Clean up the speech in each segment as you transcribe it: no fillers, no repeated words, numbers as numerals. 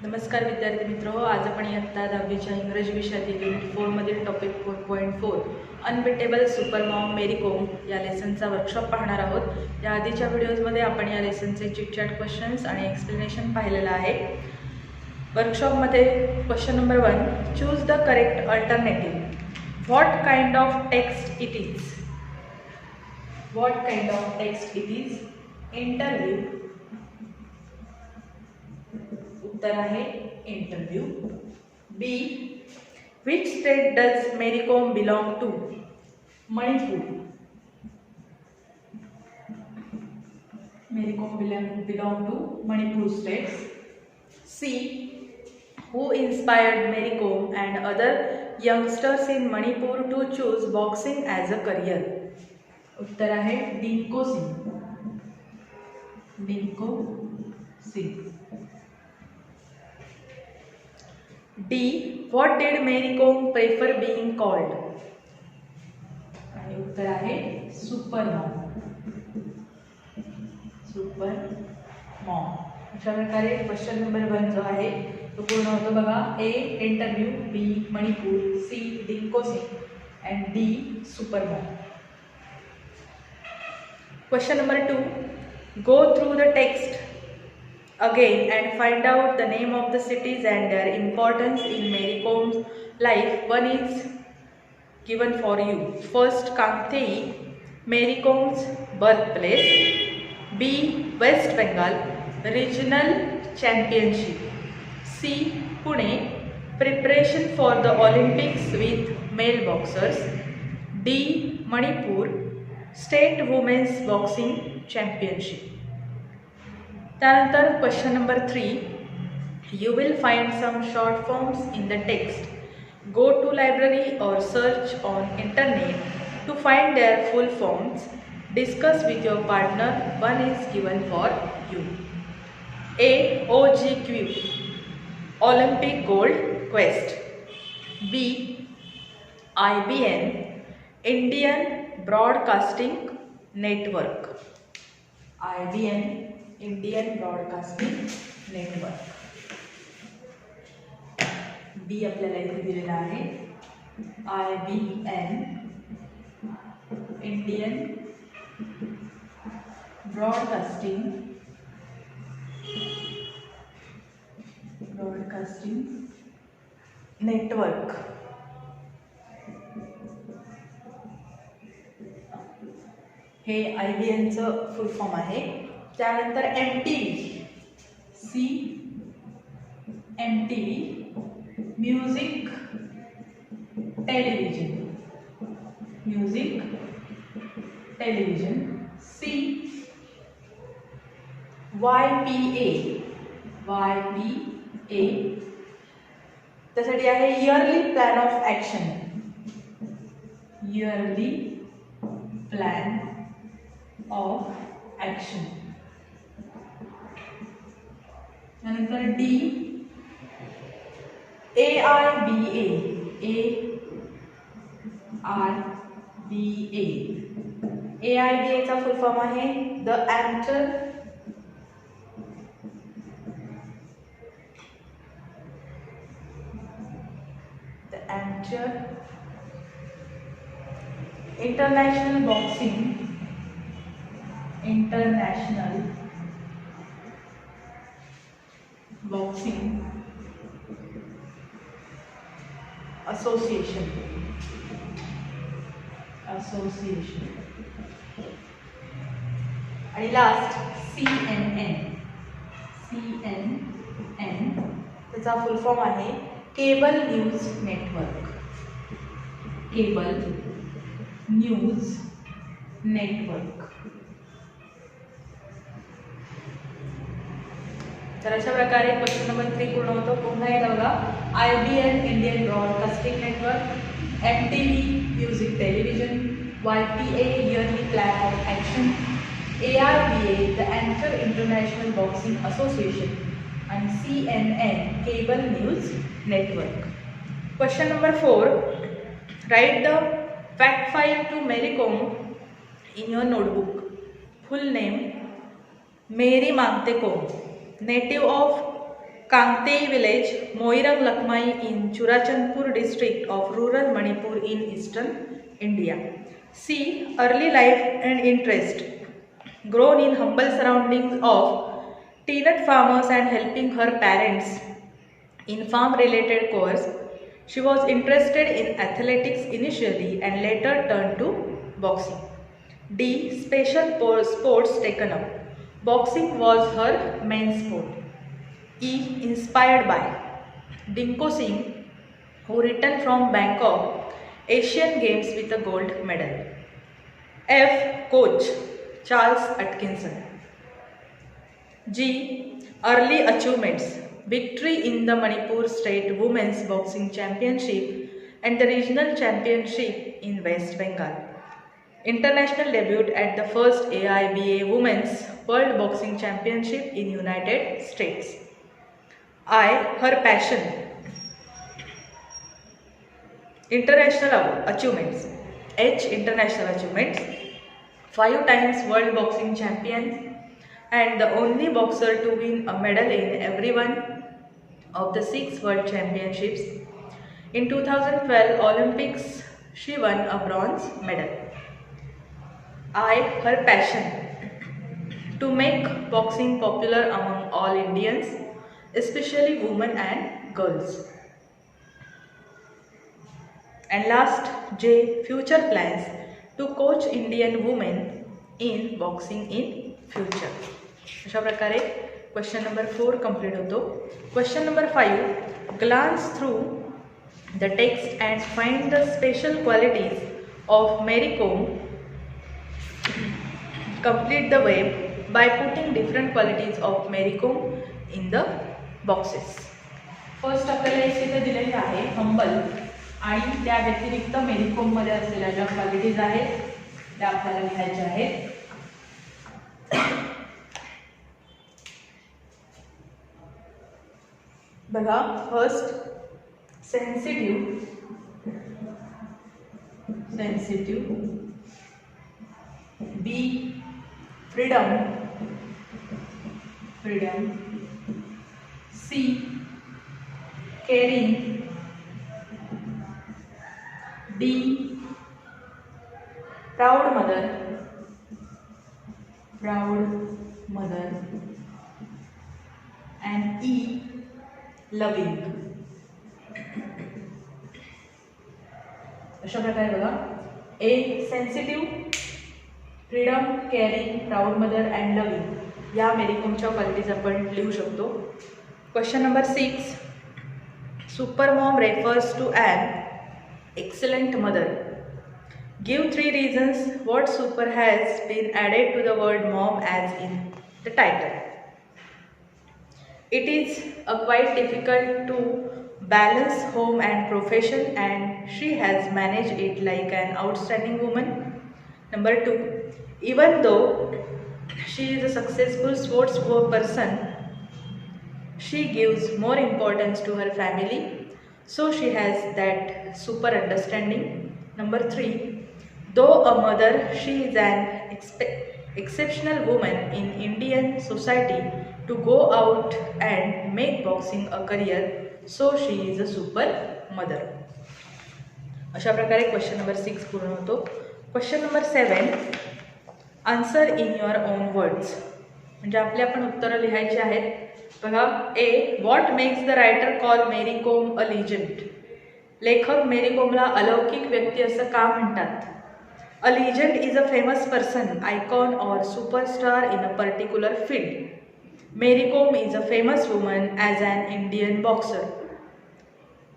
नमस्कार विद्यार्थी मित्र हो, आज आपण इयत्ता 10वीच्या इंग्रजी विषयातील युनिट 4 मधील टॉपिक 4.4 अनबिटेबल सुपर मॉम मेरी कोम या लेसनचा वर्कशॉप पाहणार आहोत। या आधीच्या व्हिडिओजमध्ये आपण या लेसनचे चिटचॅट क्वेश्चन्स आणि एक्सप्लेनेशन पाहिलेलं आहे। वर्कशॉपमध्ये question number 1, choose the correct alternative. What kind of text it is? What kind of text it is? Interview. उत्तर आहे interview. B, which state does Mary Kom belong to? Manipur. Mary Kom belong to Manipur states. C, who inspired Mary Kom and other youngsters in Manipur to choose boxing as a career? उत्तर आहे डिंको सिंग। डिंको सिंग। D, what did Mary Kom prefer being called? आणि उत्तर आहे super mom. Super mom. अशा प्रकारे question number 1 जो आहे तो पूर्ण होतो बघा। A interview, B Manipur, C Dingko Singh and D super mom. Question number 2, go through the text again and find out the name of the cities and their importance in Mary Kom's life. One is given for you. First, Kangtei, Mary Kom's birthplace. B, West Bengal, regional championship. C, Pune, preparation for the Olympics with male boxers. D, Manipur, state women's boxing championship. त्यानंतर question number 3, you will find some short forms in the text. Go to library or search on internet to find their full forms. Discuss with your partner. One is given for you. A, OGQ, Olympic Gold Quest. B, IBN, Indian Broadcasting Network. IBN, Indian Broadcasting Network. B आपल्याला इथे दिलेला आहे IBN, Indian Broadcasting Network. हे IBNचं full form आहे। त्यानंतर MTV, C MTV, music television. C YPA, त्यासाठी आहे yearly plan of action. Yearly plan of action. त्यानंतर D, ARBA, AIBA चा फुल फॉर्म आहे the Amateur International Boxing Association। आणि लास्ट CNN, त्याचा फुल फॉर्म आहे केबल न्यूज नेटवर्क। तर अशा प्रकारे क्वेश्चन नंबर 3 पूर्ण होतो। पुन्हा एकदा बघा, IBN, Indian Broadcasting Network, MTV, music Television, YPA, yearly plan of action, ARBA, the Amateur International Boxing Association आणि CNN, Cable news Network. Question number 4, write the fact file to Mary Kom in your notebook. Full name, Mary Mangte Kom, native of Kangtei village, Moirang Lakmai in Churachandpur district of rural Manipur in eastern India. C. Early life and interest. Grown in humble surroundings of peanut farmers and helping her parents in farm related chores, she was interested in athletics initially and later turned to boxing. D. Special sports taken up. Boxing was her main sport. E. Inspired by Dinko Singh, who returned from Bangkok Asian Games with a gold medal. F. Coach Charles Atkinson. G. Early achievements. Victory in the Manipur State Women's Boxing Championship and the Regional Championship in West Bengal. International debut at the first AIBA Women's World Boxing Championship in United States. I. Her passion. International achievements. H. International achievements. 5 times World Boxing Champion and the only boxer to win a medal in every one of the 6 World Championships. In 2012 Olympics, she won a bronze medal. I. Her passion. To make boxing popular among all Indians, especially women and girls. And last, J. Future plans to coach Indian women in boxing in future. अशा प्रकारे question number 4 complete होतो. Question number 5, glance through the text and find the special qualities of Mary Kom. Complete the web by putting different qualities of Mary Kom in the boxes. First आपल्याला एक तिथे दिलेले आहे humble आणि त्या व्यतिरिक्त मेरी कोम मध्ये असलेल्या ज्या क्वालिटीज आहेत त्या आपल्याला लिहायच्या आहेत. बघा, first sensitive, B freedom, C caring, D proud mother, and E loving. अशा प्रकारे बघा, A sensitive, freedom, caring, proud mother and loving या मेरी कोमच्या क्वालिटीज आपण लिहू शकतो. Question number 6, super mom refers to an excellent mother. Give 3 reasons what super has been added to the word mom as in the title. It is quite difficult to balance home and profession and she has managed it like an outstanding woman. Number 2, even though she is a successful sports person, she gives more importance to her family, so she has that super understanding. Number 3, though a mother, she is an exceptional woman in Indian society to go out and make boxing a career, so she is a super mother. अशा प्रकारे question number 6 पूर्ण होतो. Question number 7, answer in your own words. म्हणजे आपले आपण उत्तरं लिहायची आहेत. बघा, A what makes the writer call Mary Kom a legend. लेखक मेरी कोमला अलौकिक व्यक्ती असं का म्हणतात. A legend is a famous person, icon or superstar in a particular field. Mary Kom is a famous woman as an Indian boxer.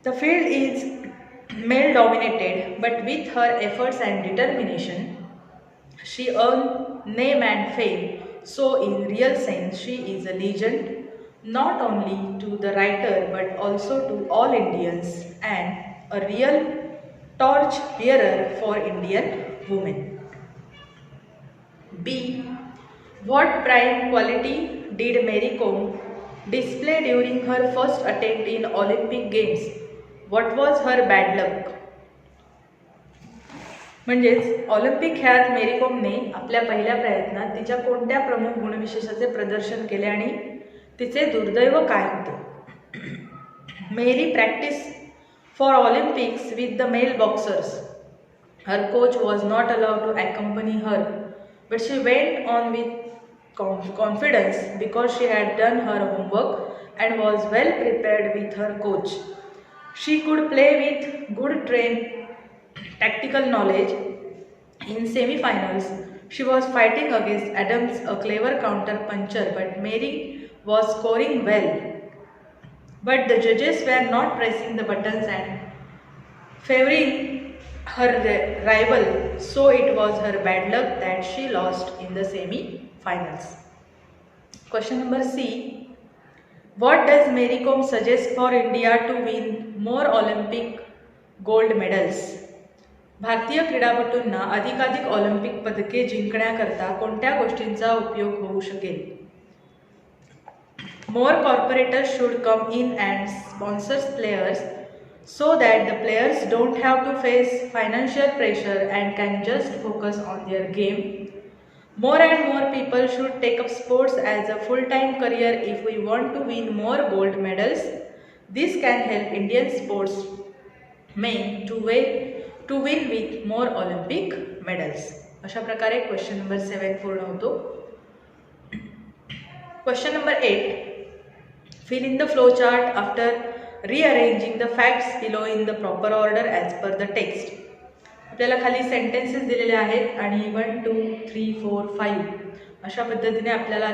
The field is male dominated but with her efforts and determination she earn name and fame. So in real sense she is a legend, not only to the writer but also to all Indians and a real torch bearer for Indian women. B. What prime quality did Mary Kom display during her first attempt in Olympic Games? What was her bad luck? म्हणजेच Olympic खेळात मेरी कोमने आपल्या पहिल्या प्रयत्नात तिच्या कोणत्या प्रमुख गुणविशेषाचे प्रदर्शन केले आणि तिचे दुर्दैव काय होते. Mary practiced for Olympics with the male boxers. Her coach was not allowed to accompany her, but she went on with confidence because she had done her homework and was well prepared with her coach. She could play with good trained tactical knowledge. In semi-finals, she was fighting against Adams, a clever counter-puncher, but Mary was scoring well. But the judges were not pressing the buttons and favoring her rival, so it was her bad luck that she lost in the semi-finals. Question number C. What does Mary Kom suggest for India to win more Olympic gold medals? भारतीय क्रीडापटूंना अधिकाधिक Olympic पदके जिंकण्याकरता कोणत्या गोष्टींचा उपयोग होऊ शकेल? More corporators should come in and sponsor players so that the players don't have to face financial pressure and can just focus on their game. More and more people should take up sports as a full-time career if we want to win more gold medals. This can help Indian sportsmen to win with more Olympic medals. अशा प्रकारे question number 7 पूर्ण होतो. Question number 8. Fill in the flow chart after rearranging the facts below in the proper order as per the text. आपल्याला खाली sentences दिलेले आहेत आणि 1 2 3 4 5 अशा पद्धतीने आपल्याला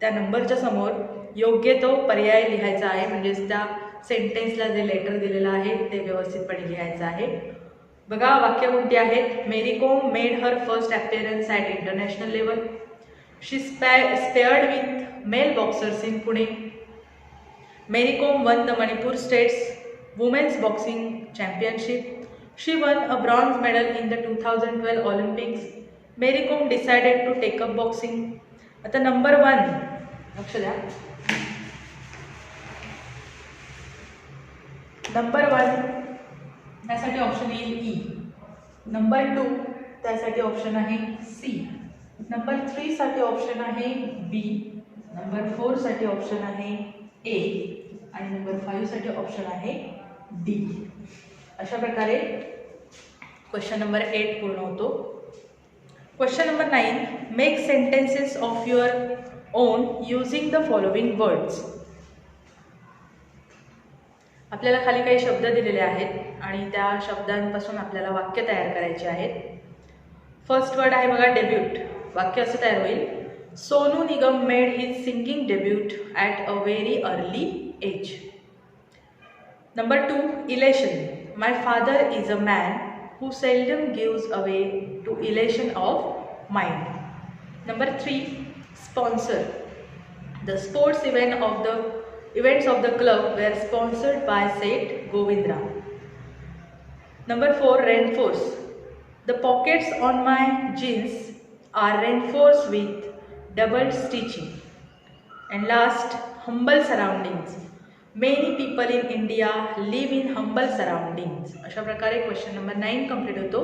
त्या नंबरच्या समोर योग्य तो पर्याय लिहायचा आहे. म्हणजेच त्या सेंटेन्सला जे लेटर दिलेलं आहे ते व्यवस्थितपणे लिहायचं आहे. बघा वाक्य कोणती आहेत. Mary Kom made her first appearance at international level. She sparred with male boxers in Pune. Mary Kom won the Manipur States Women's Boxing Championship. She won a bronze medal in the 2012 Olympics. Mary Kom decided to take up boxing. आता number 1 लक्ष द्या. Number 1 त्यासाठी option येईल ई. Number 2 त्यासाठी option आहे सी. Number 3 साठी option आहे B. Number 4 साठी ऑप्शन आहे ए आणि नंबर 5 साठी ऑप्शन आहे डी. अशा प्रकारे क्वेश्चन नंबर 8 पूर्ण होतो. Question number 9. Make sentences of your own using the following words. आपल्याला खाली काही शब्द दिलेले आहेत आणि त्या शब्दांपासून आपल्याला वाक्य तयार करायचे आहेत. फर्स्ट वर्ड आहे बघा डेब्यूट. वाक्य असं तयार होईल. Sonu Nigam made his singing debut at a very early age. Number 2. Elation. My father is a man who seldom gives away to elation of mind. Number 3. Sponsor. The sports events of the club were sponsored by Seth Govindra. Number 4. Reinforce. The pockets on my jeans are reinforced with double stitching. And last, humble surroundings. Many people in India live in humble surroundings. अशा प्रकारे question number 9 complete होतो.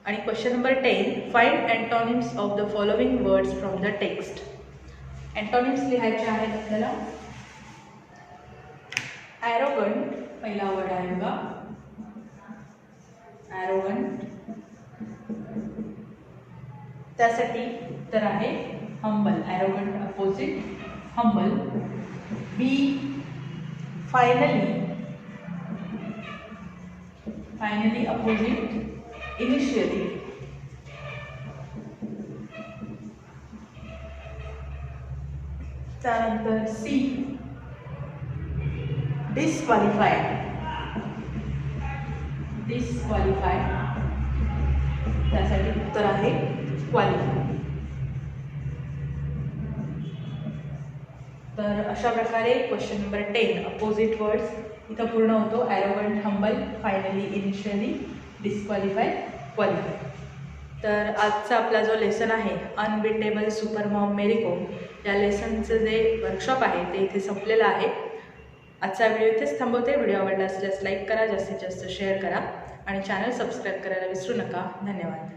आणि question number 10. Find antonyms of the following words from the text. Antonyms लिहायचे आहेत आपल्याला. Arrogant पहिला word आहे बघा. ॲरोगंट. त्यासाठी उत्तर आहे humble. Arrogant opposite humble. B. Finally opposite initially. त्यानंतर C. disqualified. त्यासाठी उत्तर आहे क्वालिफाय. तर अशा प्रकारे क्वेश्चन नंबर 10 अपोजिट वर्ड्स इथं पूर्ण होतो. Arrogant, humble, finally, initially, disqualify, qualify. तर आजचा आपला जो लेसन आहे अनबिटेबल सुपर मॉम मेरी कोम या लेसनचं जे वर्कशॉप आहे ते इथे संपलेलं आहे. आजचा व्हिडिओ इथेच थांबवते. व्हिडिओ आवडला असल्यास लाईक करा, जास्तीत जास्त शेअर करा आणि चॅनल सबस्क्राईब करायला विसरू नका. धन्यवाद.